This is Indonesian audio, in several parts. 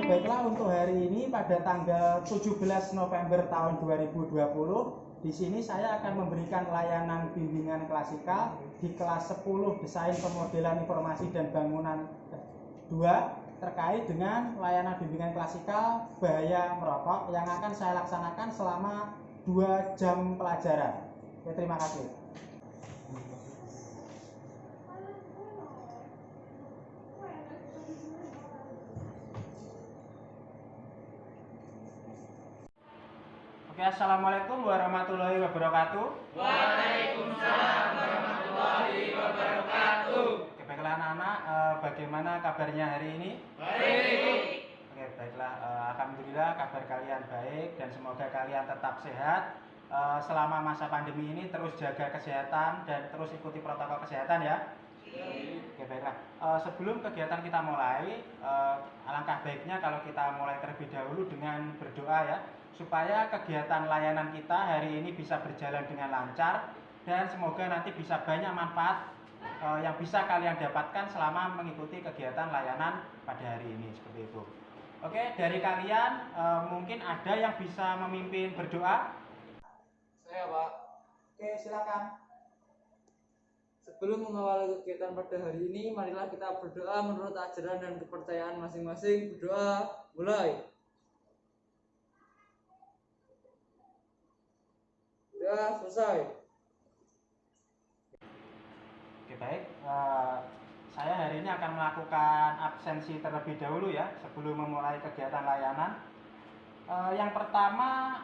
baiklah untuk hari ini pada tanggal 17 November tahun 2020 di sini saya akan memberikan layanan bimbingan klasikal di kelas 10 Desain Pemodelan Informasi dan Bangunan 2 terkait dengan layanan bimbingan klasikal bahaya merokok yang akan saya laksanakan selama 2 jam pelajaran. Oke, terima kasih. Oke, assalamualaikum warahmatullahi wabarakatuh. Waalaikumsalam warahmatullahi wabarakatuh. Oke, baiklah anak-anak, bagaimana kabarnya hari ini? Baik. Oke, baiklah, alhamdulillah kabar kalian baik dan semoga kalian tetap sehat. Selama masa pandemi ini terus jaga kesehatan dan terus ikuti protokol kesehatan ya. Oke, baiklah. Sebelum kegiatan kita mulai, alangkah baiknya kalau kita mulai terlebih dahulu dengan berdoa ya, supaya kegiatan layanan kita hari ini bisa berjalan dengan lancar dan semoga nanti bisa banyak manfaat yang bisa kalian dapatkan selama mengikuti kegiatan layanan pada hari ini, seperti itu. Oke, dari kalian mungkin ada yang bisa memimpin berdoa? Saya, Pak. Oke, silakan. Sebelum mengawali kegiatan pada hari ini, marilah kita berdoa menurut ajaran dan kepercayaan masing-masing. Berdoa, mulai. Doa selesai. Oke, baik. Saya hari ini akan melakukan absensi terlebih dahulu ya sebelum memulai kegiatan layanan. Yang pertama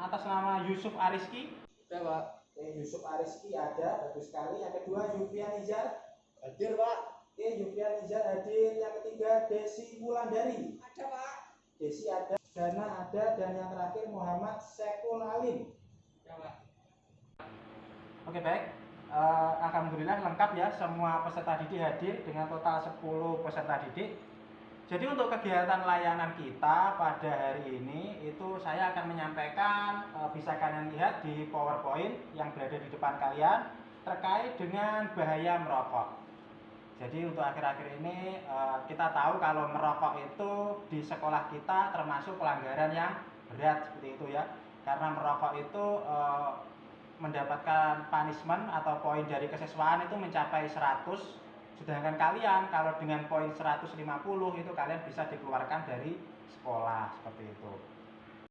atas nama Yusuf Ariski. Saya, Pak. Yusuf Ariski ada, bagus sekali. Yang kedua Yufian Nizar. Hadir, Pak. Yufian Nizar hadir. Yang ketiga Desi Wulandari. Ada, Pak. Desi ada, Dana ada, dan yang terakhir Muhammad Sekul Alim. Ya, Pak. Oke, baik. Alhamdulillah lengkap ya, semua peserta didik hadir dengan total 10 peserta didik. Jadi untuk kegiatan layanan kita pada hari ini itu saya akan menyampaikan, bisa kalian lihat di PowerPoint yang berada di depan kalian terkait dengan bahaya merokok. Jadi untuk akhir-akhir ini kita tahu kalau merokok itu di sekolah kita termasuk pelanggaran yang berat seperti itu ya. Karena merokok itu mendapatkan punishment atau poin dari kesiswaan itu mencapai 100, sedangkan kalian kalau dengan poin 150 itu kalian bisa dikeluarkan dari sekolah, seperti itu.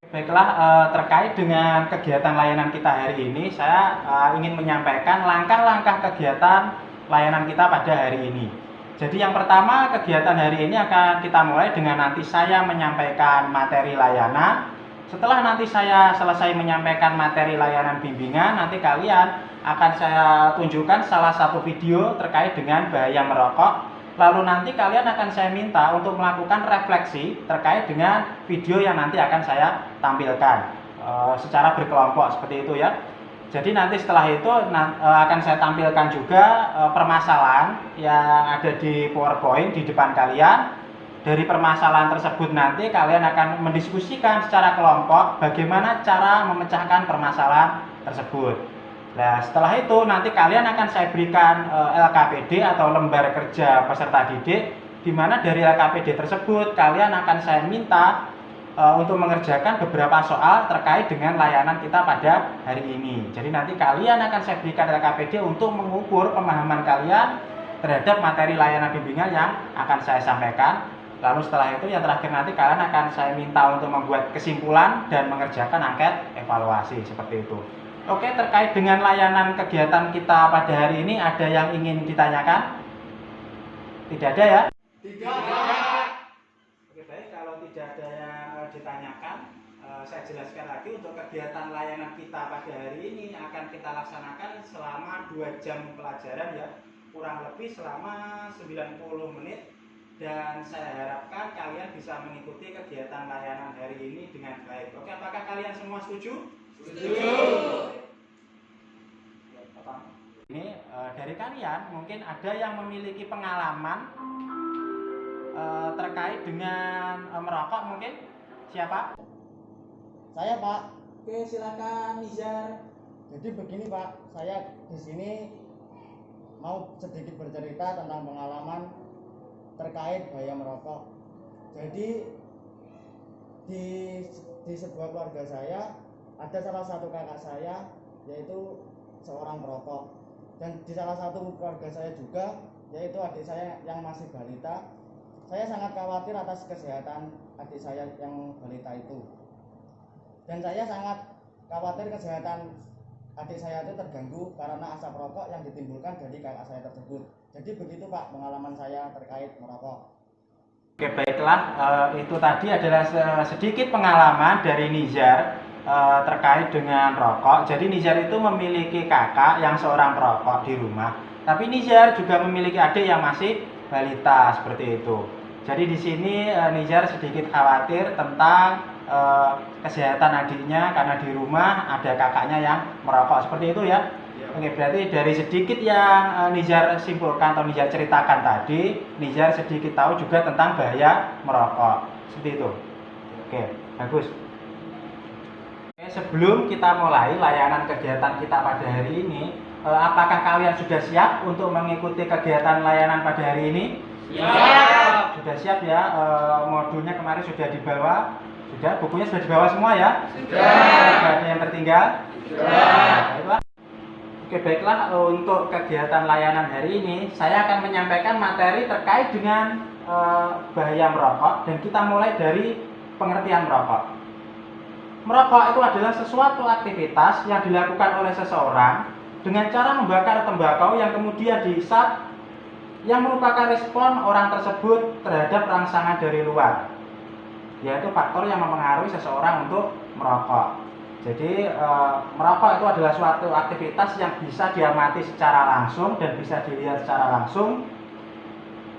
Baiklah, terkait dengan kegiatan layanan kita hari ini, saya ingin menyampaikan langkah-langkah kegiatan layanan kita pada hari ini. Jadi yang pertama, kegiatan hari ini akan kita mulai dengan nanti saya menyampaikan materi layanan. Setelah nanti saya selesai menyampaikan materi layanan bimbingan, nanti kalian akan saya tunjukkan salah satu video terkait dengan bahaya merokok. Lalu nanti kalian akan saya minta untuk melakukan refleksi terkait dengan video yang nanti akan saya tampilkan secara berkelompok seperti itu ya. Jadi nanti setelah itu akan saya tampilkan juga permasalahan yang ada di PowerPoint di depan kalian. Dari permasalahan tersebut nanti kalian akan mendiskusikan secara kelompok bagaimana cara memecahkan permasalahan tersebut. Nah, setelah itu nanti kalian akan saya berikan LKPD atau lembar kerja peserta didik, di mana dari LKPD tersebut kalian akan saya minta untuk mengerjakan beberapa soal terkait dengan layanan kita pada hari ini. Jadi nanti kalian akan saya berikan LKPD untuk mengukur pemahaman kalian terhadap materi layanan bimbingan yang akan saya sampaikan. Lalu setelah itu yang terakhir nanti kalian akan saya minta untuk membuat kesimpulan dan mengerjakan angket evaluasi seperti itu. Oke, terkait dengan layanan kegiatan kita pada hari ini ada yang ingin ditanyakan? Tidak ada ya? Tidak. Oke, baik, kalau tidak ada yang ditanyakan, saya jelaskan lagi untuk kegiatan layanan kita pada hari ini akan kita laksanakan selama 2 jam pelajaran ya, kurang lebih selama 90 menit. Dan saya harapkan kalian bisa mengikuti kegiatan layanan hari ini dengan baik. Oke, apakah kalian semua setuju? Setuju. Ini dari kalian mungkin ada yang memiliki pengalaman terkait dengan merokok mungkin? Siapa? Saya, Pak. Oke, silakan Nizar. Jadi begini, Pak, saya di sini mau sedikit bercerita tentang pengalaman terkait bahaya merokok. Jadi di sebuah keluarga saya ada salah satu kakak saya yaitu seorang perokok, dan di salah satu keluarga saya juga yaitu adik saya yang masih balita. Saya sangat khawatir atas kesehatan adik saya yang balita itu, dan saya sangat khawatir kesehatan adik saya itu terganggu karena asap rokok yang ditimbulkan dari kakak saya tersebut. Jadi begitu Pak pengalaman saya terkait merokok. Oke, baiklah, itu tadi adalah sedikit pengalaman dari Nizar terkait dengan rokok. Jadi Nizar itu memiliki kakak yang seorang perokok di rumah, tapi Nizar juga memiliki adik yang masih balita seperti itu. Jadi di sini Nizar sedikit khawatir tentang kesehatan adiknya karena di rumah ada kakaknya yang merokok seperti itu ya. Oke, berarti dari sedikit yang Nizar simpulkan atau Nizar ceritakan tadi, Nizar sedikit tahu juga tentang bahaya merokok. Seperti itu. Oke, bagus. Oke, sebelum kita mulai layanan kegiatan kita pada hari ini, apakah kalian sudah siap untuk mengikuti kegiatan layanan pada hari ini? Siap. Sudah siap ya? Modulnya kemarin sudah dibawa? Sudah? Bukunya sudah dibawa semua ya? Sudah. Tidak ada yang tertinggal? Sudah. Baiklah. Oke, baiklah, untuk kegiatan layanan hari ini saya akan menyampaikan materi terkait dengan bahaya merokok, dan kita mulai dari pengertian merokok. Merokok itu adalah sesuatu aktivitas yang dilakukan oleh seseorang dengan cara membakar tembakau yang kemudian dihisap, yang merupakan respon orang tersebut terhadap rangsangan dari luar, yaitu faktor yang mempengaruhi seseorang untuk merokok. Jadi merokok itu adalah suatu aktivitas yang bisa diamati secara langsung dan bisa dilihat secara langsung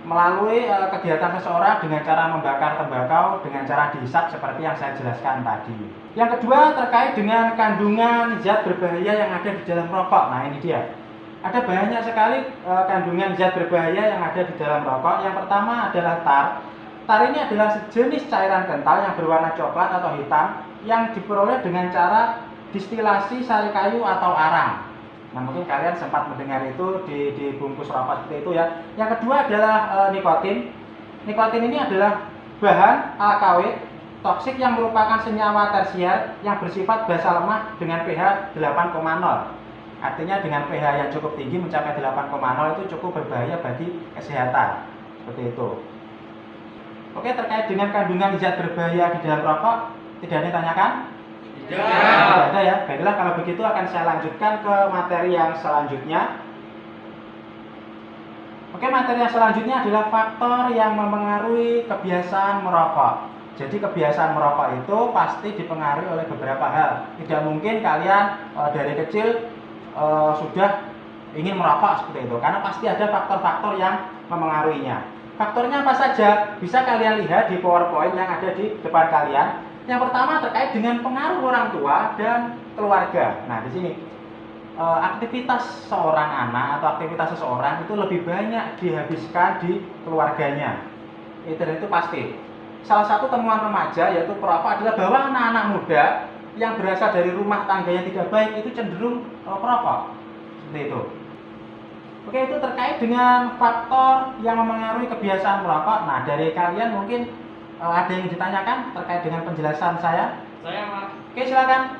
melalui kegiatan seseorang dengan cara membakar tembakau dengan cara dihisap seperti yang saya jelaskan tadi. Yang kedua terkait dengan kandungan zat berbahaya yang ada di dalam rokok. Nah ini dia. Ada banyak sekali kandungan zat berbahaya yang ada di dalam rokok. Yang pertama adalah tar. Tar ini adalah sejenis cairan kental yang berwarna coklat atau hitam yang diperoleh dengan cara distilasi sari kayu atau arang. Nah mungkin kalian sempat mendengar itu di bungkus rokok seperti itu ya. Yang kedua adalah nikotin. Nikotin ini adalah bahan alkaloid toksik yang merupakan senyawa tersier yang bersifat basa lemah dengan pH 8,0. Artinya dengan pH yang cukup tinggi mencapai 8,0 itu cukup berbahaya bagi kesehatan. Seperti itu. Oke, terkait dengan kandungan zat berbahaya di dalam rokok, tidak ada yang ditanyakan? Tidak ada ya. Baiklah, kalau begitu akan saya lanjutkan ke materi yang selanjutnya. Oke, materi yang selanjutnya adalah faktor yang mempengaruhi kebiasaan merokok. Jadi kebiasaan merokok itu pasti dipengaruhi oleh beberapa hal. Tidak mungkin kalian dari kecil sudah ingin merokok seperti itu, karena pasti ada faktor-faktor yang mempengaruhinya. Faktornya apa saja? Bisa kalian lihat di PowerPoint yang ada di depan kalian. Yang pertama terkait dengan pengaruh orang tua dan keluarga. Nah, di sini aktivitas seorang anak atau aktivitas seseorang itu lebih banyak dihabiskan di keluarganya. Itu pasti. Salah satu temuan remaja yaitu perokok adalah bahwa anak-anak muda yang berasal dari rumah tangga yang tidak baik itu cenderung perokok. Seperti itu. Oke, itu terkait dengan faktor yang mempengaruhi kebiasaan merokok. Nah, dari kalian mungkin ada yang ditanyakan terkait dengan penjelasan saya? Saya Pak. Oke, silakan.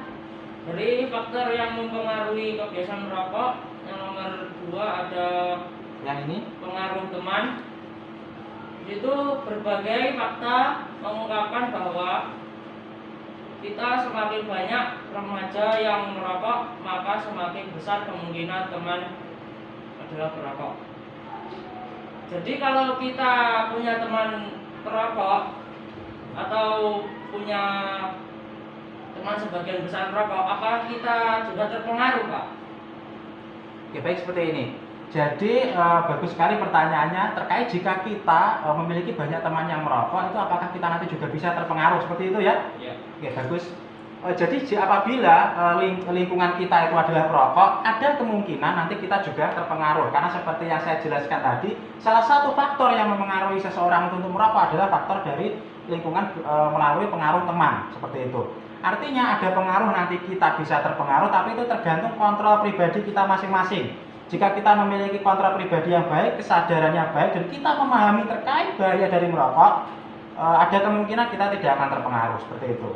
Dari faktor yang mempengaruhi kebiasaan merokok, yang nomor 2 ada Yang ini? pengaruh teman. Itu berbagai fakta mengungkapkan bahwa kita semakin banyak remaja yang merokok, maka semakin besar kemungkinan teman adalah perokok. Jadi kalau kita punya teman perokok atau punya teman sebagian besar perokok, apakah kita juga terpengaruh, Pak? Oke, baik, seperti ini. Jadi bagus sekali pertanyaannya terkait jika kita memiliki banyak teman yang merokok, itu apakah kita nanti juga bisa terpengaruh seperti itu ya? Iya. Oke, bagus. Jadi apabila lingkungan kita itu adalah perokok, ada kemungkinan nanti kita juga terpengaruh. Karena seperti yang saya jelaskan tadi, salah satu faktor yang mempengaruhi seseorang untuk merokok adalah faktor dari lingkungan melalui pengaruh teman, seperti itu. Artinya ada pengaruh nanti kita bisa terpengaruh, tapi itu tergantung kontrol pribadi kita masing-masing. Jika kita memiliki kontrol pribadi yang baik, kesadarannya baik, dan kita memahami terkait bahaya dari merokok, ada kemungkinan kita tidak akan terpengaruh seperti itu.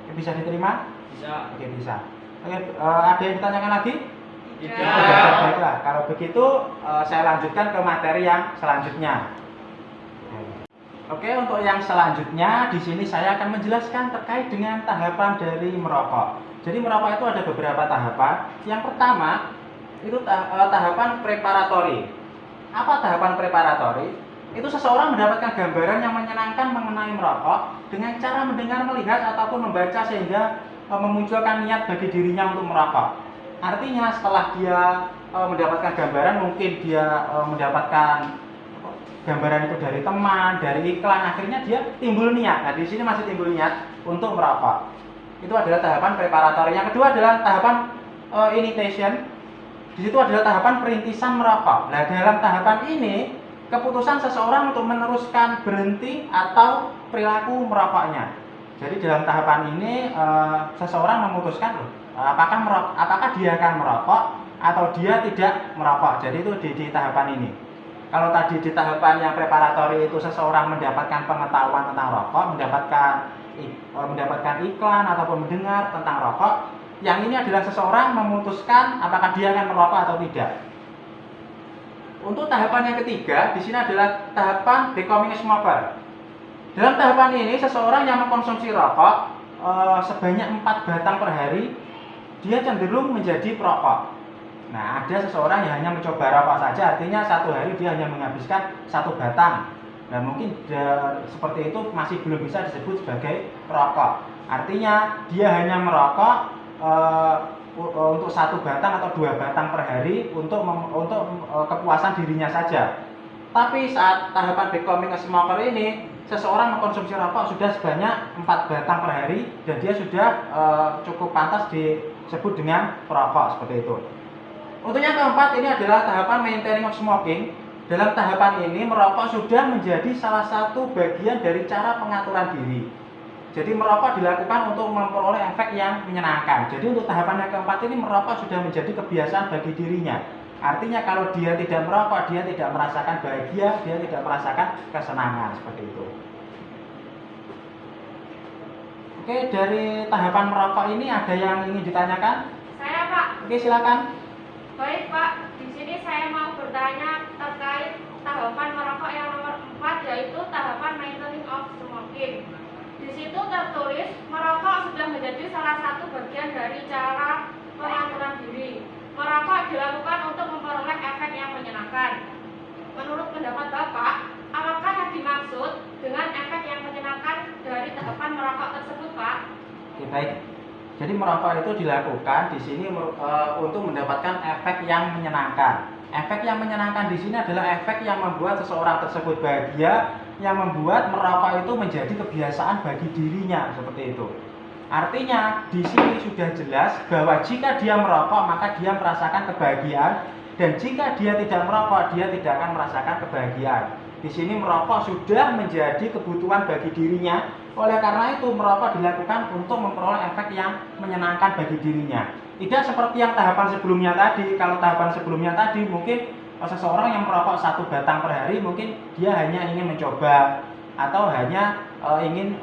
Oke, bisa diterima? Bisa. Oke, bisa. Oke, ada yang ditanyakan lagi? Tidak. Tidak. Baiklah, kalau begitu saya lanjutkan ke materi yang selanjutnya. Oke, untuk yang selanjutnya di sini saya akan menjelaskan terkait dengan tahapan dari merokok. Jadi merokok itu ada beberapa tahapan. Yang pertama itu tahapan preparatori. Apa tahapan preparatori? Itu seseorang mendapatkan gambaran yang menyenangkan mengenai merokok dengan cara mendengar, melihat ataupun membaca sehingga memunculkan niat bagi dirinya untuk merokok. Artinya setelah dia mendapatkan gambaran, mungkin dia mendapatkan gambaran itu dari teman, dari iklan, akhirnya dia timbul niat. Nah, di sini masih timbul niat untuk merokok. Itu adalah tahapan preparatori. Yang kedua adalah tahapan initiation. Di situ adalah tahapan perintisan merokok. Nah, dalam tahapan ini keputusan seseorang untuk meneruskan berhenti atau perilaku merokoknya. Jadi dalam tahapan ini seseorang memutuskan apakah dia akan merokok atau dia tidak merokok. Jadi itu di tahapan ini. Kalau tadi di tahapan yang preparatori itu seseorang mendapatkan pengetahuan tentang rokok, mendapatkan iklan ataupun mendengar tentang rokok. Yang ini adalah seseorang memutuskan apakah dia akan merokok atau tidak. Untuk tahapan yang ketiga, di sini adalah tahapan becoming a smoker. Dalam tahapan ini seseorang yang mengkonsumsi rokok sebanyak 4 batang per hari, dia cenderung menjadi perokok. Nah, ada seseorang yang hanya mencoba rokok saja, artinya satu hari dia hanya menghabiskan 1 batang. Nah, mungkin seperti itu masih belum bisa disebut sebagai perokok. Artinya dia hanya merokok untuk 1 batang atau 2 batang per hari untuk kepuasan dirinya saja. Tapi saat tahapan becoming a smoker ini, seseorang mengkonsumsi rokok sudah sebanyak 4 batang per hari dan dia sudah cukup pantas disebut dengan perokok seperti itu. Untuk yang keempat ini adalah tahapan maintaining of smoking. Dalam tahapan ini merokok sudah menjadi salah satu bagian dari cara pengaturan diri. Jadi merokok dilakukan untuk memperoleh efek yang menyenangkan. Jadi untuk tahapan yang keempat ini merokok sudah menjadi kebiasaan bagi dirinya. Artinya kalau dia tidak merokok, dia tidak merasakan bahagia, dia tidak merasakan kesenangan seperti itu. Oke, dari tahapan merokok ini ada yang ingin ditanyakan? Saya, Pak. Oke, silakan. Baik, Pak. Di sini saya mau bertanya terkait tahapan merokok yang nomor 4, yaitu tahapan maintaining of smoking. Di situ tertulis merokok sudah menjadi salah satu bagian dari cara pengaturan diri. Merokok dilakukan untuk memperoleh efek yang menyenangkan. Menurut pendapat Bapak, apakah yang dimaksud dengan efek yang menyenangkan dari tahapan merokok tersebut, Pak? Oke, baik. Jadi merokok itu dilakukan di sini untuk mendapatkan efek yang menyenangkan. Efek yang menyenangkan di sini adalah efek yang membuat seseorang tersebut bahagia, yang membuat merokok itu menjadi kebiasaan bagi dirinya seperti itu. Artinya di sini sudah jelas bahwa jika dia merokok maka dia merasakan kebahagiaan, dan jika dia tidak merokok dia tidak akan merasakan kebahagiaan. Di sini merokok sudah menjadi kebutuhan bagi dirinya. Oleh karena itu merokok dilakukan untuk memperoleh efek yang menyenangkan bagi dirinya. Tidak seperti yang tahapan sebelumnya tadi. Kalau tahapan sebelumnya tadi mungkin seseorang yang merokok 1 batang per hari mungkin dia hanya ingin mencoba atau hanya ingin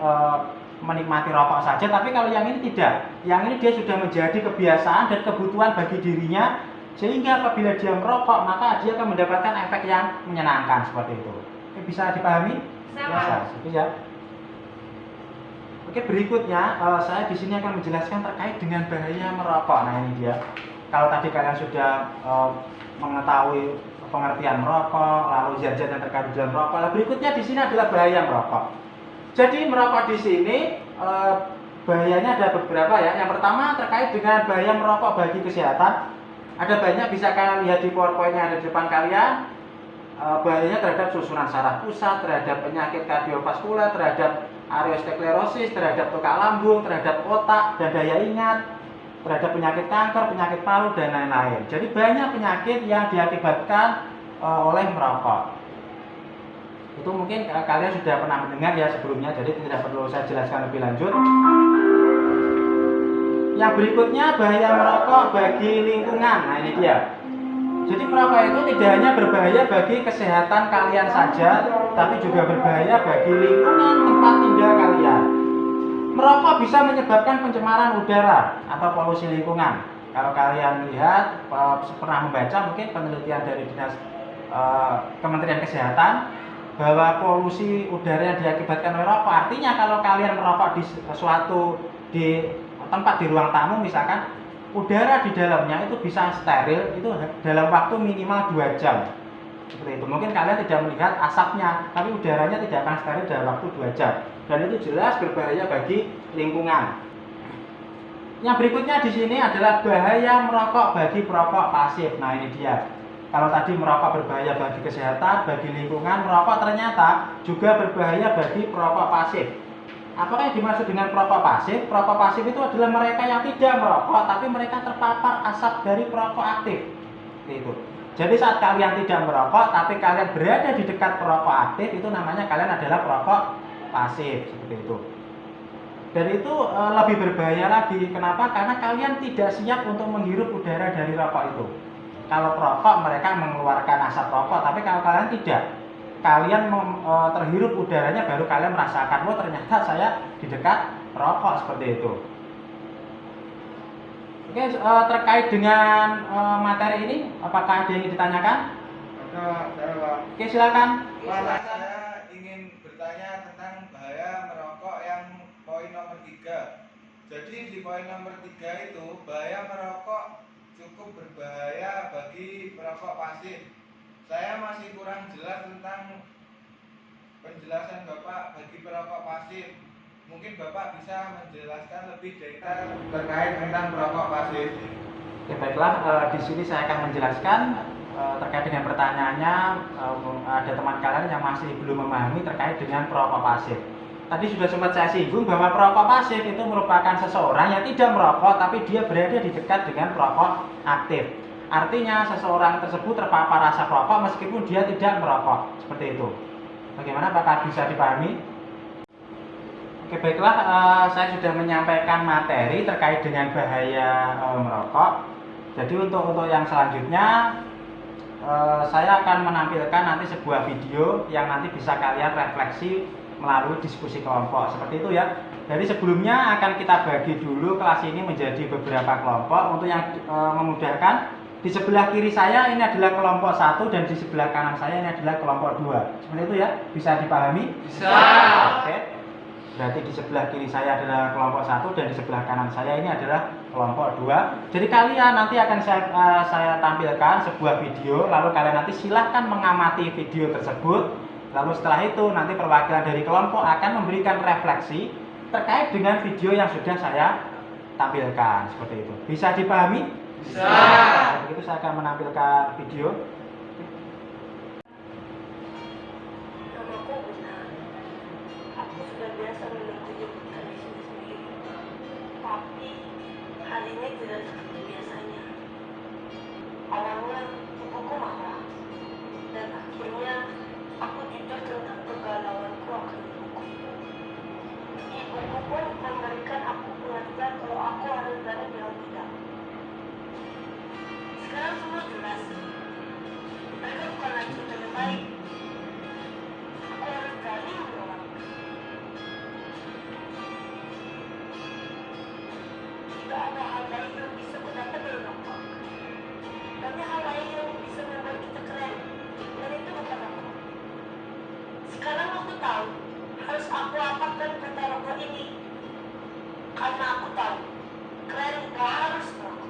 menikmati rokok saja. Tapi kalau yang ini tidak. Yang ini dia sudah menjadi kebiasaan dan kebutuhan bagi dirinya, sehingga apabila dia merokok maka dia akan mendapatkan efek yang menyenangkan seperti itu. Oke, bisa dipahami? Bisa. Oke, berikutnya saya di sini akan menjelaskan terkait dengan bahaya merokok. Nah, ini dia. Kalau tadi kalian sudah mengetahui pengertian merokok, lalu zat-zat yang terkait dengan merokok. Nah, berikutnya di sini adalah bahaya merokok. Jadi merokok di sini bahayanya ada beberapa ya. Yang pertama terkait dengan bahaya merokok bagi kesehatan. Ada banyak, bisa kalian lihat di PowerPoint yang ada di depan kalian. Bahayanya terhadap susunan saraf pusat, terhadap penyakit kardiovaskular, terhadap arteriosklerosis, terhadap tukak lambung, terhadap otak dan daya ingat, terhadap penyakit kanker, penyakit paru dan lain-lain. Jadi banyak penyakit yang diakibatkan oleh merokok. Itu mungkin kalian sudah pernah mendengar ya sebelumnya, jadi tidak perlu saya jelaskan lebih lanjut. Yang berikutnya bahaya merokok bagi lingkungan. Nah, ini dia. Jadi merokok itu tidak hanya berbahaya bagi kesehatan kalian saja, tapi juga berbahaya bagi lingkungan tempat tinggal kalian. Merokok bisa menyebabkan pencemaran udara atau polusi lingkungan. Kalau kalian lihat, pernah membaca mungkin penelitian dari Dinas Kementerian Kesehatan bahwa polusi udara yang diakibatkan oleh rokok, artinya kalau kalian merokok di tempat di ruang tamu misalkan, udara di dalamnya itu bisa steril itu dalam waktu minimal 2 jam. Seperti itu. Mungkin kalian tidak melihat asapnya, tapi udaranya tidak akan steril dalam waktu 2 jam. Dan itu jelas berbahaya bagi lingkungan. Yang berikutnya di sini adalah bahaya merokok bagi perokok pasif. Nah, ini dia. Kalau tadi merokok berbahaya bagi kesehatan, bagi lingkungan, merokok ternyata juga berbahaya bagi perokok pasif. Apa yang dimaksud dengan perokok pasif? Perokok pasif itu adalah mereka yang tidak merokok, tapi mereka terpapar asap dari perokok aktif. Itu. Jadi saat kalian tidak merokok, tapi kalian berada di dekat perokok aktif, itu namanya kalian adalah perokok pasif, seperti itu. Dan itu lebih berbahaya lagi. Kenapa? Karena kalian tidak siap untuk menghirup udara dari rokok itu. Kalau perokok mereka mengeluarkan asap rokok, tapi kalau kalian tidak, kalian terhirup udaranya baru kalian merasakan, oh ternyata saya di dekat rokok, seperti itu. Oke, terkait dengan materi ini, apakah ada yang ingin ditanyakan? Oke, silakan. Pak, saya ingin bertanya tentang bahaya merokok yang poin nomor 3. Jadi di poin nomor 3 itu bahaya merokok cukup berbahaya bagi perokok pasif. Saya masih kurang jelas tentang penjelasan Bapak bagi perokok pasif. Mungkin Bapak bisa menjelaskan lebih detail terkait tentang perokok pasif. Oke, baiklah, di sini saya akan menjelaskan terkait dengan pertanyaannya. Ada teman kalian yang masih belum memahami terkait dengan perokok pasif. Tadi sudah sempat saya singgung bahwa perokok pasif itu merupakan seseorang yang tidak merokok, tapi dia berada di dekat dengan perokok aktif. Artinya seseorang tersebut terpapar asap rokok meskipun dia tidak merokok. Seperti itu. Bagaimana, apakah bisa dipahami? Oke, baiklah, saya sudah menyampaikan materi terkait dengan bahaya merokok. Jadi untuk yang selanjutnya saya akan menampilkan nanti sebuah video yang nanti bisa kalian refleksi melalui diskusi kelompok, seperti itu ya. Jadi sebelumnya akan kita bagi dulu kelas ini menjadi beberapa kelompok. Untuk yang memudahkan, di sebelah kiri saya ini adalah kelompok 1 dan di sebelah kanan saya ini adalah kelompok 2. Seperti itu ya, bisa dipahami? Bisa. Oke. Berarti di sebelah kiri saya adalah kelompok 1 dan di sebelah kanan saya ini adalah kelompok 2. Jadi kalian nanti akan saya tampilkan sebuah video, lalu kalian nanti silahkan mengamati video tersebut. Lalu setelah itu nanti perwakilan dari kelompok akan memberikan refleksi terkait dengan video yang sudah saya tampilkan, seperti itu. Bisa dipahami? Bisa. Nah, begitu saya akan menampilkan video. Namaku Una. Aku sudah biasa menunggu jemputan di sini sendiri. Tapi hari ini tidak seperti biasanya. Awalnya ibuku marah dan akhirnya aku jujur tentang kegalauanku akan ibuku. Ibuku pun memberikan aku pengertian kalau aku harus berani bilang tidak. Sekarang semua jelas. Mereka bukan lagi yang baik. Aku harus berani menolak. Tidak ada hal lain yang bisa kudapat dari rokok. Tapi hal lain yang bisa membuat kita keren. Dan itu bukan rokok. Sekarang aku tahu harus aku apakan kata rokok ini. Karena aku tahu keren gak harus merokok.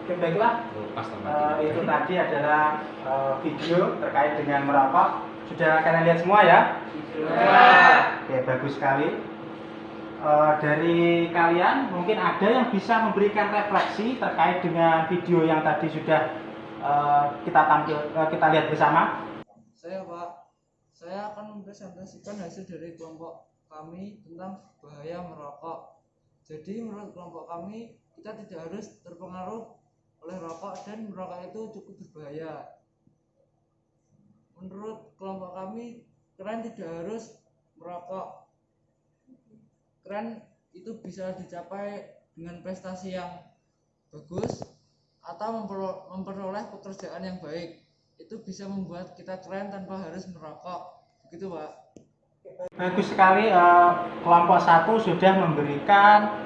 Oke, baiklah. Itu tadi adalah video terkait dengan merokok. Sudah kalian lihat semua ya? Sudah. Oke, bagus sekali. Dari kalian mungkin ada yang bisa memberikan refleksi terkait dengan video yang tadi sudah kita lihat bersama. Saya Pak, saya akan mempresentasikan hasil dari kelompok kami tentang bahaya merokok. Jadi menurut kelompok kami, kita tidak harus terpengaruh oleh rokok dan merokok itu cukup berbahaya. Menurut kelompok kami, kalian tidak harus merokok. keren itu bisa dicapai dengan prestasi yang bagus atau memperoleh pekerjaan yang baik. Itu bisa membuat kita keren tanpa harus merokok. Begitu, Pak. Bagus sekali, kelompok 1 sudah memberikan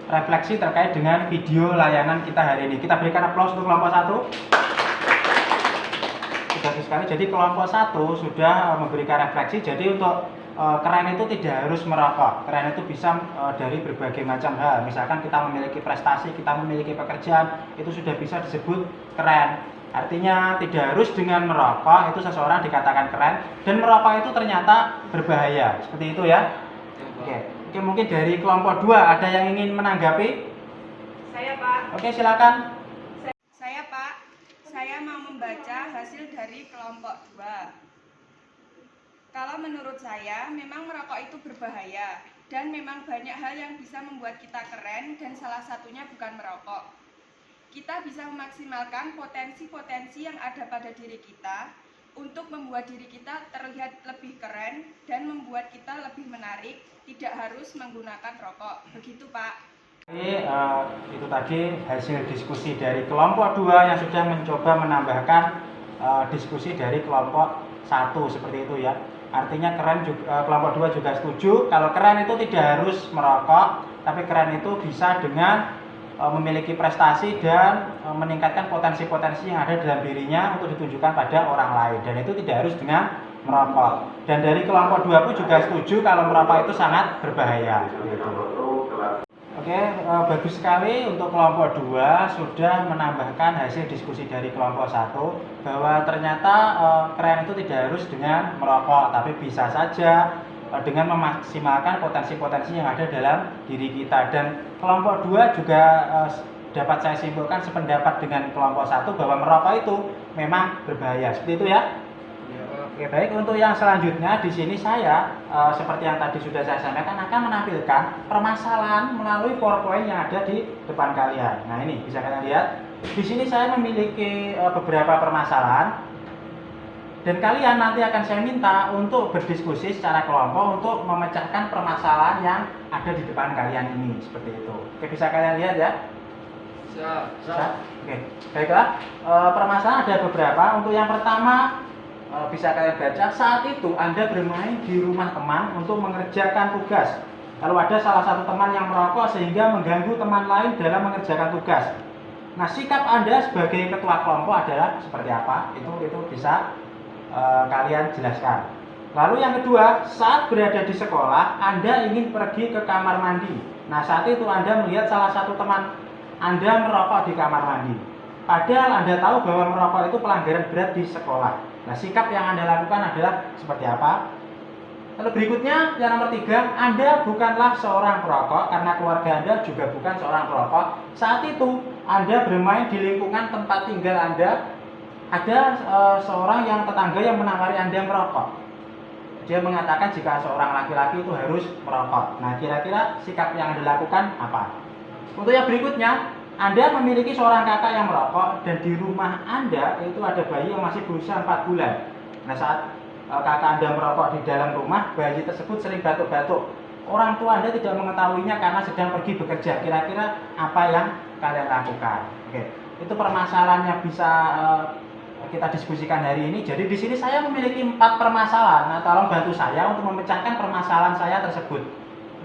refleksi terkait dengan video layanan kita hari ini. Kita berikan aplaus untuk kelompok 1. Bagus sekali. Jadi kelompok 1 sudah memberikan refleksi. Jadi untuk keren itu tidak harus merokok. Keren itu bisa dari berbagai macam hal. Misalkan kita memiliki prestasi, kita memiliki pekerjaan, itu sudah bisa disebut keren. Artinya tidak harus dengan merokok itu seseorang dikatakan keren, dan merokok itu ternyata berbahaya. Seperti itu ya. Oke, mungkin dari kelompok 2 ada yang ingin menanggapi? Saya, Pak. Oke, silakan. Saya, Pak. Saya mau membaca hasil dari kelompok 2. Kalau menurut saya, memang merokok itu berbahaya dan memang banyak hal yang bisa membuat kita keren dan salah satunya bukan merokok. Kita bisa memaksimalkan potensi-potensi yang ada pada diri kita untuk membuat diri kita terlihat lebih keren dan membuat kita lebih menarik, tidak harus menggunakan rokok. Begitu, Pak. Itu tadi hasil diskusi dari kelompok 2 yang sudah mencoba menambahkan diskusi dari kelompok 1 seperti itu ya. Artinya keren juga, kelompok 2 juga setuju kalau keren itu tidak harus merokok, tapi keren itu bisa dengan memiliki prestasi dan meningkatkan potensi-potensi yang ada dalam dirinya untuk ditunjukkan pada orang lain, dan itu tidak harus dengan merokok. Dan dari kelompok 2 pun juga setuju kalau merokok itu sangat berbahaya gitu. Oke, bagus sekali untuk kelompok 2 sudah menambahkan hasil diskusi dari kelompok 1 bahwa ternyata keren itu tidak harus dengan merokok, tapi bisa saja dengan memaksimalkan potensi-potensi yang ada dalam diri kita. Dan kelompok 2 juga dapat saya simpulkan sependapat dengan kelompok 1 bahwa merokok itu memang berbahaya. Seperti itu ya. Oke, baik, untuk yang selanjutnya di sini saya seperti yang tadi sudah saya sampaikan akan menampilkan permasalahan melalui PowerPoint yang ada di depan kalian. Nah, ini bisa kalian lihat. Di sini saya memiliki beberapa permasalahan dan kalian nanti akan saya minta untuk berdiskusi secara kelompok untuk memecahkan permasalahan yang ada di depan kalian ini, seperti itu. Oke, bisa kalian lihat ya? Bisa? Oke, baiklah. Permasalahan ada beberapa. Untuk yang pertama, bisa kalian baca, saat itu Anda bermain di rumah teman untuk mengerjakan tugas. Lalu ada salah satu teman yang merokok sehingga mengganggu teman lain dalam mengerjakan tugas. Nah, sikap Anda sebagai ketua kelompok adalah seperti apa? Itu bisa kalian jelaskan. Lalu yang kedua, saat berada di sekolah, Anda ingin pergi ke kamar mandi. Nah, saat itu Anda melihat salah satu teman Anda merokok di kamar mandi. Padahal Anda tahu bahwa merokok itu pelanggaran berat di sekolah. Nah, sikap yang Anda lakukan adalah seperti apa? Lalu berikutnya, yang nomor 3, Anda bukanlah seorang perokok karena keluarga Anda juga bukan seorang perokok. Saat itu, Anda bermain di lingkungan tempat tinggal Anda. Ada seorang yang tetangga yang menawari Anda merokok. Dia mengatakan jika seorang laki-laki itu harus merokok. Nah, kira-kira sikap yang Anda lakukan apa? Untuk yang berikutnya, Anda memiliki seorang kakak yang merokok dan di rumah Anda itu ada bayi yang masih berusia 4 bulan. Nah, saat kakak Anda merokok di dalam rumah, bayi tersebut sering batuk-batuk. Orang tua Anda tidak mengetahuinya karena sedang pergi bekerja. Kira-kira apa yang kalian lakukan? Oke, itu permasalahan yang bisa kita diskusikan hari ini. Jadi di sini saya memiliki 4 permasalahan. Nah, tolong bantu saya untuk memecahkan permasalahan saya tersebut.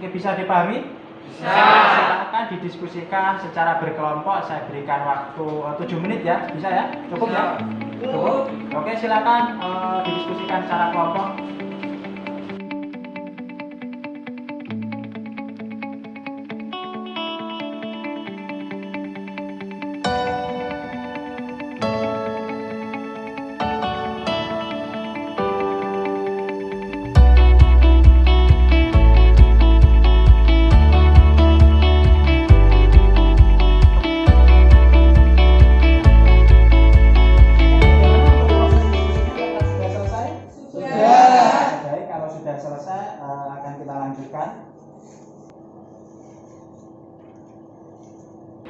Oke, bisa dipahami? Silakan didiskusikan secara berkelompok. Saya berikan waktu 7 menit ya. Bisa ya? Cukup ya? Cukup. Oke, silakan didiskusikan secara kelompok.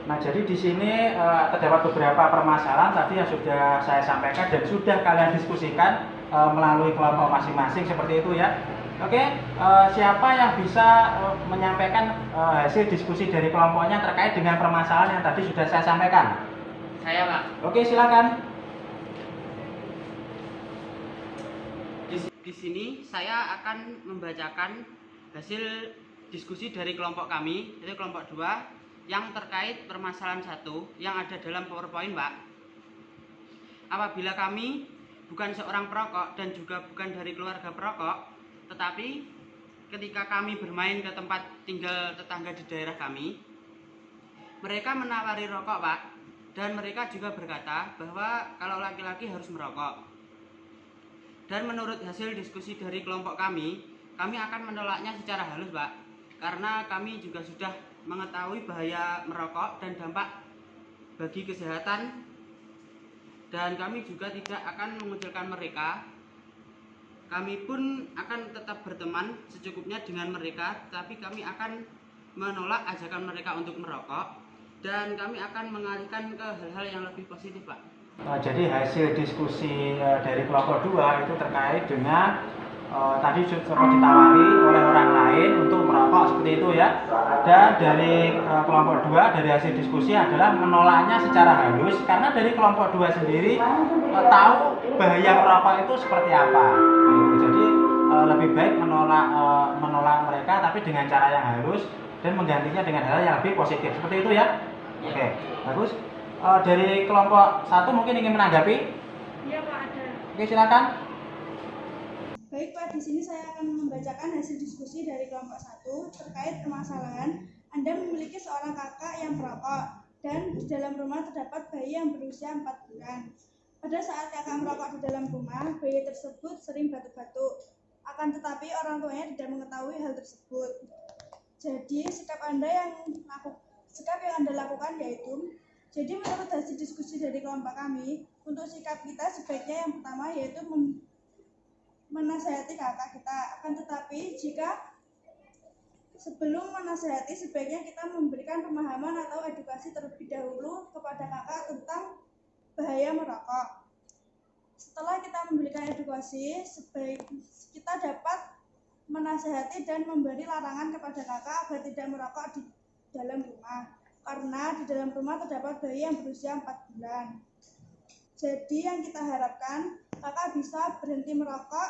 Nah, jadi di sini terdapat beberapa permasalahan tadi yang sudah saya sampaikan dan sudah kalian diskusikan melalui kelompok masing-masing seperti itu ya. Oke, siapa yang bisa menyampaikan hasil diskusi dari kelompoknya terkait dengan permasalahan yang tadi sudah saya sampaikan? Saya, Pak. Oke, silakan. Di sini saya akan membacakan hasil diskusi dari kelompok kami, yaitu kelompok 2, yang terkait permasalahan 1 yang ada dalam PowerPoint, Pak. Apabila kami bukan seorang perokok dan juga bukan dari keluarga perokok, tetapi ketika kami bermain ke tempat tinggal tetangga di daerah kami, mereka menawari rokok, Pak, dan mereka juga berkata bahwa kalau laki-laki harus merokok. Dan menurut hasil diskusi dari kelompok kami akan menolaknya secara halus, Pak, karena kami juga sudah mengetahui bahaya merokok dan dampak bagi kesehatan, dan kami juga tidak akan mengucilkan mereka. Kami pun akan tetap berteman secukupnya dengan mereka, tapi kami akan menolak ajakan mereka untuk merokok, dan kami akan mengalihkan ke hal-hal yang lebih positif, Pak. Jadi hasil diskusi dari kelompok 2 itu terkait dengan tadi sempat ditawari oleh orang lain untuk merokok seperti itu ya. Dan dari kelompok 2 dari hasil diskusi adalah menolaknya secara halus, karena dari kelompok 2 sendiri tahu bahaya merokok itu seperti apa. Jadi lebih baik menolak mereka tapi dengan cara yang halus dan menggantinya dengan hal yang lebih positif seperti itu ya. Oke, bagus. Dari kelompok 1 mungkin ingin menanggapi? Iya Pak, ada. Oke, silakan. Baik Pak, di sini saya akan membacakan hasil diskusi dari kelompok 1 terkait permasalahan Anda memiliki seorang kakak yang perokok dan di dalam rumah terdapat bayi yang berusia 4 bulan. Pada saat kakak merokok di dalam rumah, bayi tersebut sering batuk-batuk. Akan tetapi orang tuanya tidak mengetahui hal tersebut. Jadi sikap yang Anda lakukan yaitu, jadi menurut hasil diskusi dari kelompok kami, untuk sikap kita sebaiknya yang pertama yaitu menasihati kakak kita. Akan tetapi jika sebelum menasihati sebaiknya kita memberikan pemahaman atau edukasi terlebih dahulu kepada kakak tentang bahaya merokok. Setelah kita memberikan edukasi, kita dapat menasihati dan memberi larangan kepada kakak agar tidak merokok di dalam rumah, karena di dalam rumah terdapat bayi yang berusia 4 bulan. Jadi yang kita harapkan kakak bisa berhenti merokok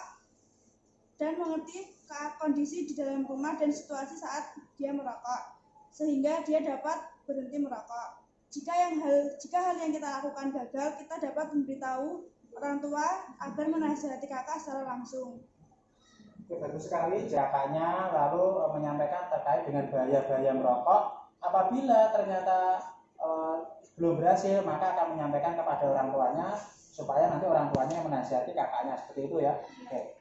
dan mengerti kondisi di dalam rumah dan situasi saat dia merokok, sehingga dia dapat berhenti merokok. Jika hal yang kita lakukan gagal, kita dapat memberitahu orang tua agar menasihati kakak secara langsung. Bagus sekali jawabannya, lalu menyampaikan terkait dengan bahaya-bahaya merokok. Apabila ternyata belum berhasil, maka akan menyampaikan kepada orang tuanya supaya nanti orang tuanya menasihati kakaknya seperti itu ya. Oke.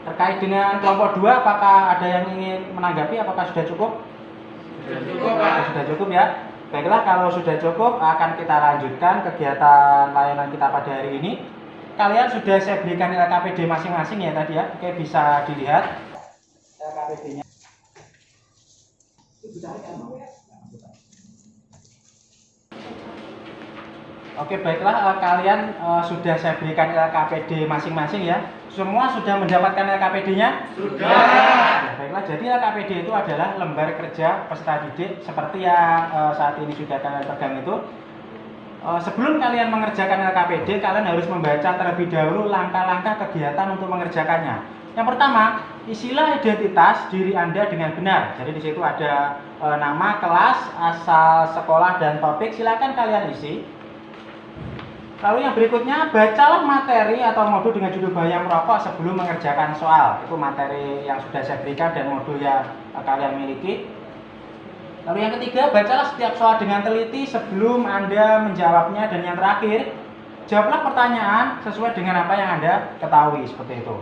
Terkait dengan kelompok 2, apakah ada yang ingin menanggapi? Apakah sudah cukup? Sudah cukup, Pak. Sudah cukup ya. Baiklah, kalau sudah cukup akan kita lanjutkan kegiatan layanan kita pada hari ini. Kalian sudah saya berikan LKPD masing-masing ya tadi ya. Oke, bisa dilihat LKPD-nya. Oke, baiklah, kalian sudah saya berikan LKPD masing-masing ya. Semua sudah mendapatkan LKPD-nya? Sudah. Ya, baiklah, jadi LKPD itu adalah lembar kerja peserta didik seperti yang saat ini sudah kalian pegang itu. Sebelum kalian mengerjakan LKPD, kalian harus membaca terlebih dahulu langkah-langkah kegiatan untuk mengerjakannya. Yang pertama, isilah identitas diri Anda dengan benar. Jadi di situ ada nama, kelas, asal sekolah, dan topik. Silakan kalian isi. Lalu yang berikutnya, bacalah materi atau modul dengan judul bahaya merokok sebelum mengerjakan soal. Itu materi yang sudah saya berikan dan modul yang kalian miliki. Lalu yang ketiga, bacalah setiap soal dengan teliti sebelum Anda menjawabnya. Dan yang terakhir, jawablah pertanyaan sesuai dengan apa yang Anda ketahui, seperti itu.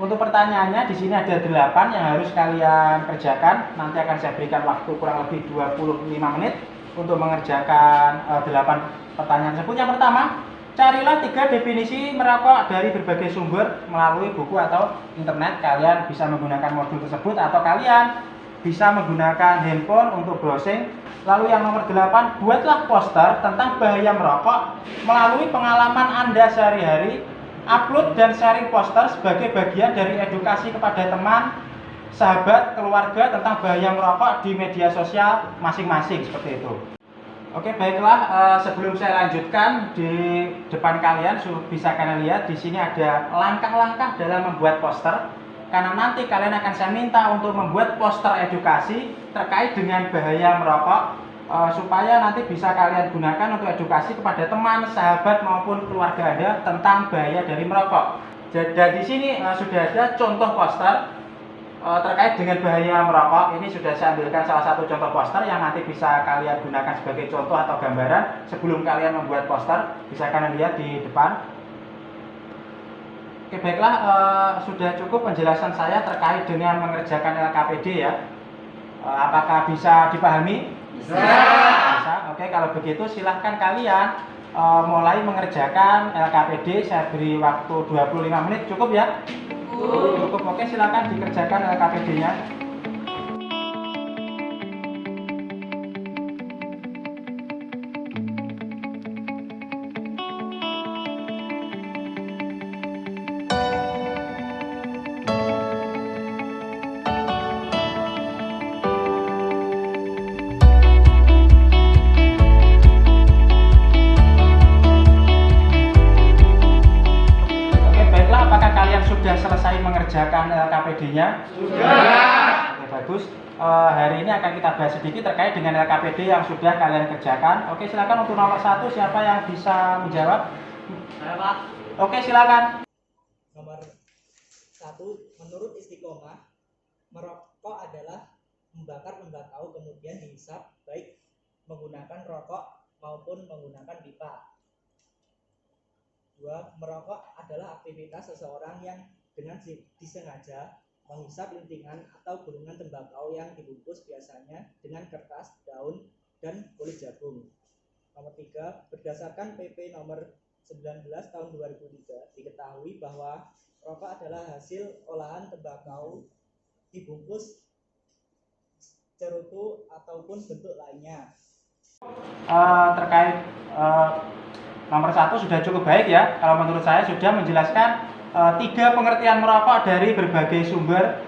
Untuk pertanyaannya di sini ada 8 yang harus kalian kerjakan. Nanti akan saya berikan waktu kurang lebih 25 menit untuk mengerjakan 8 pertanyaan tersebut. Yang pertama, carilah 3 definisi merokok dari berbagai sumber melalui buku atau internet. Kalian bisa menggunakan modul tersebut atau kalian bisa menggunakan handphone untuk browsing. Lalu yang nomor 8, buatlah poster tentang bahaya merokok melalui pengalaman Anda sehari-hari upload dan sharing poster sebagai bagian dari edukasi kepada teman, sahabat, keluarga tentang bahaya merokok di media sosial masing-masing, seperti itu. Oke, baiklah, sebelum saya lanjutkan, di depan kalian bisa kalian lihat di sini ada langkah-langkah dalam membuat poster. Karena nanti kalian akan saya minta untuk membuat poster edukasi terkait dengan bahaya merokok, supaya nanti bisa kalian gunakan untuk edukasi kepada teman, sahabat maupun keluarga Anda tentang bahaya dari merokok. Dan di sini sudah ada contoh poster terkait dengan bahaya merokok. Ini sudah saya ambilkan salah satu contoh poster yang nanti bisa kalian gunakan sebagai contoh atau gambaran sebelum kalian membuat poster. Bisa kalian lihat di depan. Oke, baiklah, sudah cukup penjelasan saya terkait dengan mengerjakan LKPD ya. Apakah bisa dipahami? Bisa. Bisa. Oke, kalau begitu silahkan kalian mulai mengerjakan LKPD. Saya beri waktu 25 menit, cukup ya? Cukup. Oke, silahkan dikerjakan LKPD-nya. Sudah selesai mengerjakan LKPD-nya? Sudah. Oke, bagus. Hari ini akan kita bahas sedikit terkait dengan LKPD yang sudah kalian kerjakan. Oke, silakan untuk nomor 1, siapa yang bisa menjawab? Saya, Pak. Oke, silakan. Nomor 1, menurut Istiqomah, merokok adalah membakar tembakau kemudian dihisap baik menggunakan rokok maupun menggunakan pipa. 2. Merokok adalah aktivitas seseorang yang dengan disengaja menghisap lintingan atau gulungan tembakau yang dibungkus biasanya dengan kertas, daun, dan kulit jagung. Nomor 3. Berdasarkan PP nomor 19 tahun 2003 diketahui bahwa rokok adalah hasil olahan tembakau dibungkus cerutu ataupun bentuk lainnya. Terkait nomor 1 sudah cukup baik ya. Kalau menurut saya sudah menjelaskan 3 pengertian merokok dari berbagai sumber.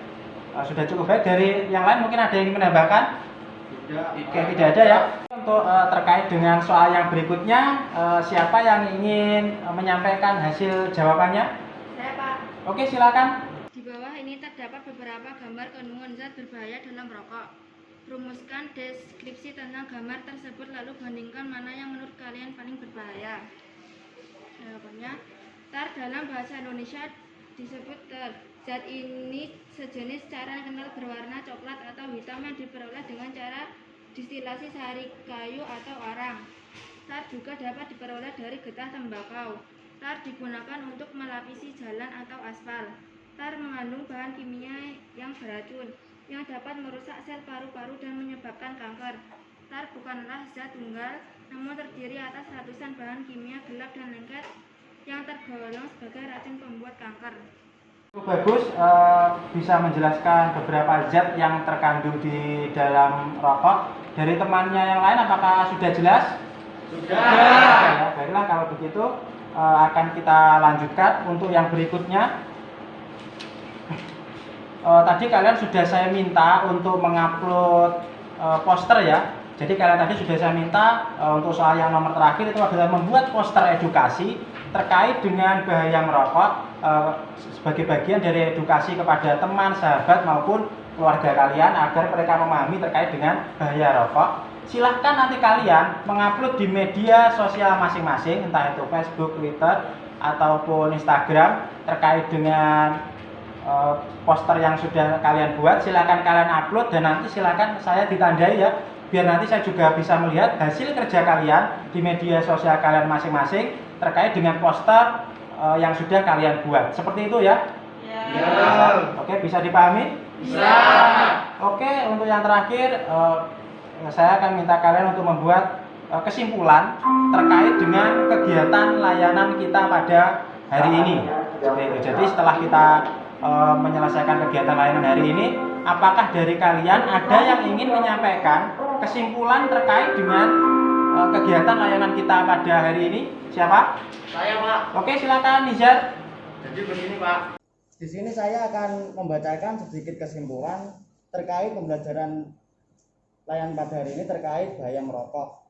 Sudah cukup baik. Dari yang lain mungkin ada yang ingin menambahkan? Oke, tidak ada ya. Untuk terkait dengan soal yang berikutnya, siapa yang ingin menyampaikan hasil jawabannya? Saya, Pak. Oke, silakan. Di bawah ini terdapat beberapa gambar kandungan zat berbahaya dalam rokok. Rumuskan deskripsi tentang gambar tersebut lalu bandingkan mana yang menurut kalian paling berbahaya. Jawabannya, tar dalam bahasa Indonesia disebut tar. Zat ini sejenis cairan kental berwarna coklat atau hitam yang diperoleh dengan cara distilasi sari kayu atau arang. Tar juga dapat diperoleh dari getah tembakau. Tar digunakan untuk melapisi jalan atau aspal. Tar mengandung bahan kimia yang beracun yang dapat merusak sel paru-paru dan menyebabkan kanker. Tar bukanlah zat tunggal, namun terdiri atas ratusan bahan kimia gelap dan lengket yang tergolong sebagai racun pembuat kanker. Bagus, bisa menjelaskan beberapa zat yang terkandung di dalam rokok. Dari temannya yang lain, apakah sudah jelas? Sudah. Ya, baiklah, kalau begitu akan kita lanjutkan untuk yang berikutnya. Tadi kalian sudah saya minta untuk mengupload poster ya. Jadi kalian tadi sudah saya minta untuk soal yang nomor terakhir itu adalah membuat poster edukasi terkait dengan bahaya merokok sebagai bagian dari edukasi kepada teman, sahabat maupun keluarga kalian agar mereka memahami terkait dengan bahaya rokok. Silahkan nanti kalian mengupload di media sosial masing-masing, entah itu Facebook, Twitter ataupun Instagram terkait dengan poster yang sudah kalian buat. Silakan kalian upload dan nanti silakan saya ditandai ya, biar nanti saya juga bisa melihat hasil kerja kalian di media sosial kalian masing-masing terkait dengan poster yang sudah kalian buat. Seperti itu ya? Ya. Oke, bisa dipahami? Bisa. Oke, untuk yang terakhir saya akan minta kalian untuk membuat kesimpulan terkait dengan kegiatan layanan kita pada hari ini. Seperti itu. Jadi setelah kita menyelesaikan kegiatan layanan hari ini, apakah dari kalian ada yang ingin menyampaikan kesimpulan terkait dengan kegiatan layanan kita pada hari ini? Siapa? Saya, Pak. Oke, silakan Nizar. Jadi begini Pak. Di sini saya akan membacakan sedikit kesimpulan terkait pembelajaran layanan pada hari ini terkait bahaya merokok.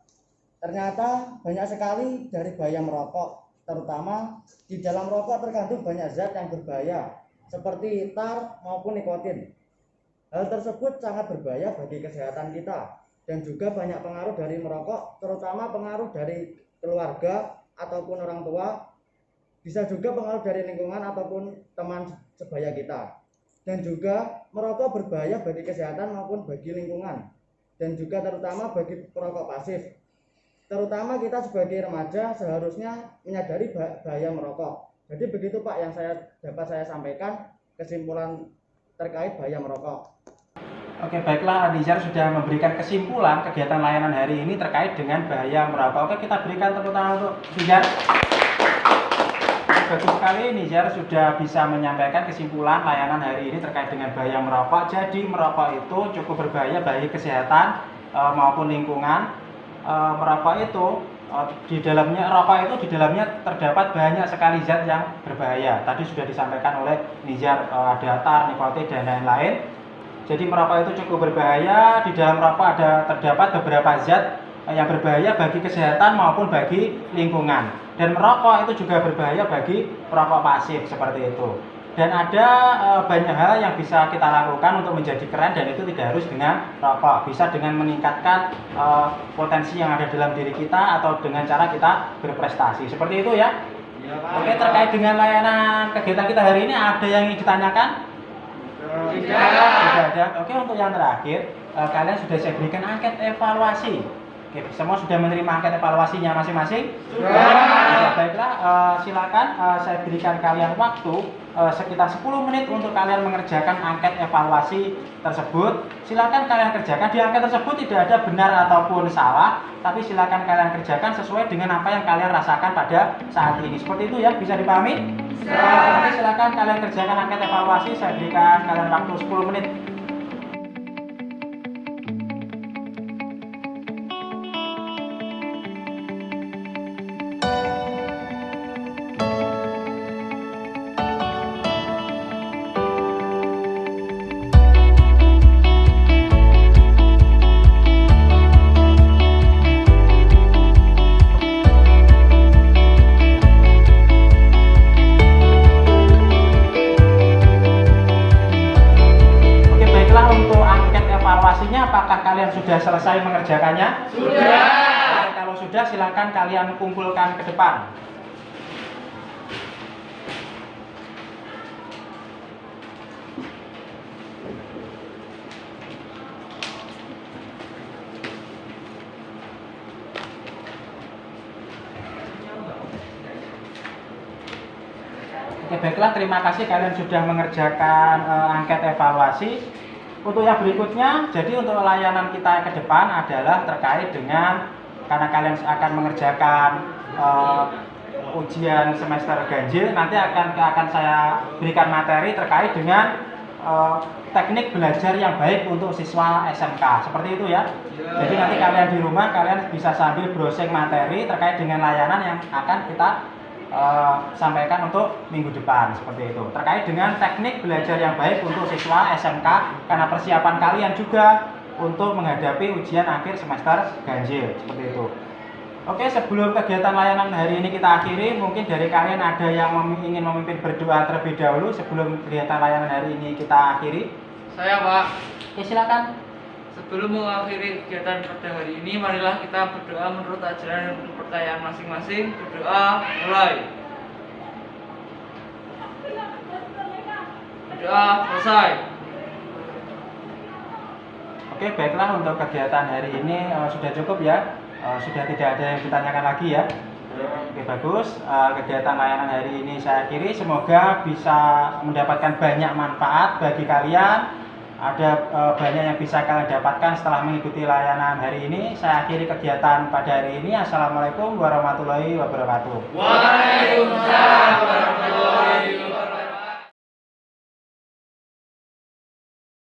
Ternyata banyak sekali dari bahaya merokok, terutama di dalam rokok terkandung banyak zat yang berbahaya seperti tar maupun nikotin. Hal tersebut sangat berbahaya bagi kesehatan kita dan juga banyak pengaruh dari merokok, terutama pengaruh dari keluarga ataupun orang tua, bisa juga pengaruh dari lingkungan ataupun teman sebaya kita. Dan juga merokok berbahaya bagi kesehatan maupun bagi lingkungan, dan juga terutama bagi perokok pasif. Terutama kita sebagai remaja seharusnya menyadari bahaya merokok. Jadi begitu Pak yang dapat saya sampaikan kesimpulan terkait bahaya merokok. Oke, baiklah, Nizar sudah memberikan kesimpulan kegiatan layanan hari ini terkait dengan bahaya merokok. Oke, kita berikan tepuk tangan untuk Nizar. Bagus sekali, Nizar sudah bisa menyampaikan kesimpulan layanan hari ini terkait dengan bahaya merokok. Jadi merokok itu cukup berbahaya bagi kesehatan maupun lingkungan. Merokok itu di dalamnya terdapat banyak sekali zat yang berbahaya. Tadi sudah disampaikan oleh Nizar, ada tar, nikotin dan lain-lain. Jadi merokok itu cukup berbahaya. Di dalam rokok terdapat beberapa zat yang berbahaya bagi kesehatan maupun bagi lingkungan. Dan merokok itu juga berbahaya bagi perokok pasif seperti itu. Dan ada banyak hal yang bisa kita lakukan untuk menjadi keren, dan itu tidak harus dengan rokok. Bisa dengan meningkatkan potensi yang ada dalam diri kita atau dengan cara kita berprestasi. Seperti itu ya. Oke, terkait dengan layanan kegiatan kita hari ini ada yang ingin ditanyakan? Tidak ada. Oke, untuk yang terakhir, kalian sudah saya berikan angket evaluasi. Oke, semua sudah menerima angket evaluasinya masing-masing? Sudah. Baiklah, silakan saya berikan kalian waktu sekitar 10 menit untuk kalian mengerjakan angket evaluasi tersebut. Silakan kalian kerjakan. Di angket tersebut tidak ada benar ataupun salah, tapi silakan kalian kerjakan sesuai dengan apa yang kalian rasakan pada saat ini. Seperti itu ya, bisa dipahami? Oke, silakan kalian kerjakan angket evaluasi. Saya berikan kalian waktu 10 menit. Apakah kalian sudah selesai mengerjakannya? Sudah. Kalau sudah, silakan kalian kumpulkan ke depan. Oke, baiklah, terima kasih kalian sudah mengerjakan angket evaluasi. Untuk yang berikutnya, jadi untuk layanan kita ke depan adalah terkait dengan, karena kalian akan mengerjakan ujian semester ganjil, nanti akan saya berikan materi terkait dengan teknik belajar yang baik untuk siswa SMK, seperti itu ya. Jadi nanti kalian di rumah kalian bisa sambil browsing materi terkait dengan layanan yang akan kita sampaikan untuk minggu depan, seperti itu, terkait dengan teknik belajar yang baik untuk siswa SMK, karena persiapan kalian juga untuk menghadapi ujian akhir semester ganjil, seperti itu. Oke, sebelum kegiatan layanan hari ini kita akhiri, mungkin dari kalian ada yang ingin memimpin berdoa terlebih dahulu sebelum kegiatan layanan hari ini kita akhiri? Saya, Pak. Oke, silakan. Sebelum mengakhiri kegiatan pada hari ini, marilah kita berdoa menurut ajaran dan kepercayaan masing-masing. Berdoa, mulai. Berdoa, selesai. Oke, baiklah, untuk kegiatan hari ini sudah cukup ya. Sudah tidak ada yang ditanyakan lagi ya. Oke, bagus. Kegiatan layanan hari ini saya akhiri. Semoga bisa mendapatkan banyak manfaat bagi kalian. Ada banyak yang bisa kalian dapatkan setelah mengikuti layanan hari ini. Saya akhiri kegiatan pada hari ini. Assalamualaikum warahmatullahi wabarakatuh. Waalaikumsalam warahmatullahi wabarakatuh.